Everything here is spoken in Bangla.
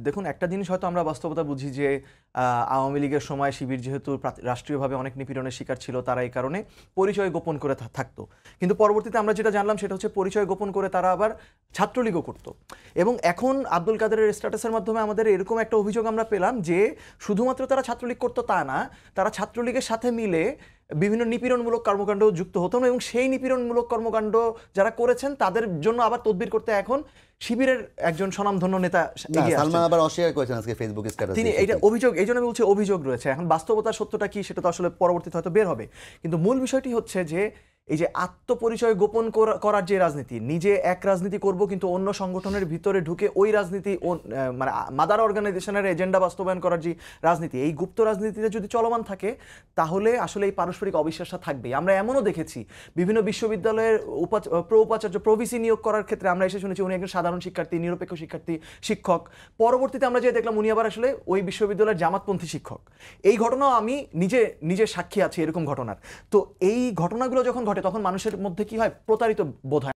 দেখুন, একটা জিনিস হয়তো আমরা বাস্তবতা বুঝি যে আওয়ামী লীগের সময় শিবির যেহেতু রাষ্ট্রীয়ভাবে অনেক নিপীড়নের শিকার ছিল, তারা এই কারণে পরিচয় গোপন করে থাকতো। কিন্তু পরবর্তীতে আমরা যেটা জানলাম সেটা হচ্ছে পরিচয় গোপন করে তারা আবার ছাত্রলীগও করত। এবং এখন আব্দুল কাদেরের স্ট্যাটাসের মাধ্যমে আমাদের এরকম একটা অভিযোগ আমরা পেলাম যে শুধুমাত্র তারা ছাত্রলীগ করতো তা না, তারা ছাত্রলীগের সাথে মিলে বিভিন্ন নিপীড়নমূলক কর্মকাণ্ড যুক্ত হতেন এবং সেই নিপীড়নমূলক কর্মকাণ্ড যারা করেছেন তাদের জন্য আবার তদবির করতে এখন শিবিরের একজন স্বনামধন্য নেতা এগিয়ে আসছেন। সালমান আবার অস্বীকার করেছেন আজকে ফেসবুক স্ট্যাটাসে। তিনি এটা অভিযোগ, এই জন্য আমি বলছি অভিযোগ রয়েছে। এখন বাস্তবতার সত্যটা কি সেটা তো আসলে পরবর্তীতে হয়তো বের হবে। কিন্তু মূল বিষয়টি হচ্ছে যে এই যে আত্মপরিচয় গোপন করার যে রাজনীতি, নিজে এক রাজনীতি করব কিন্তু অন্য সংগঠনের ভিতরে ঢুকে ওই রাজনীতি মানে মাদার অর্গানাইজেশনের এজেন্ডা বাস্তবায়ন করার যে রাজনীতি, এই গুপ্ত রাজনীতিতে যদি চলমান থাকে তাহলে আসলে এই পারস্পরিক অবিশ্বাসটা থাকবেই। আমরা এমনও দেখেছি বিভিন্ন বিশ্ববিদ্যালয়ের উপাচার্য প্রভিসি নিয়োগ করার ক্ষেত্রে আমরা এসে শুনেছি উনি একজন সাধারণ শিক্ষার্থী, নিরপেক্ষ শিক্ষার্থী, শিক্ষক। পরবর্তীতে আমরা যে দেখলাম উনি আবার আসলে ওই বিশ্ববিদ্যালয়ের জামাতপন্থী শিক্ষক। এই ঘটনাও আমি নিজে সাক্ষী আছি এরকম ঘটনার। তো এই ঘটনাগুলো যখন ঘটে তখন মানুষের মধ্যে কি হয়, প্রতারিত বোধ হয়।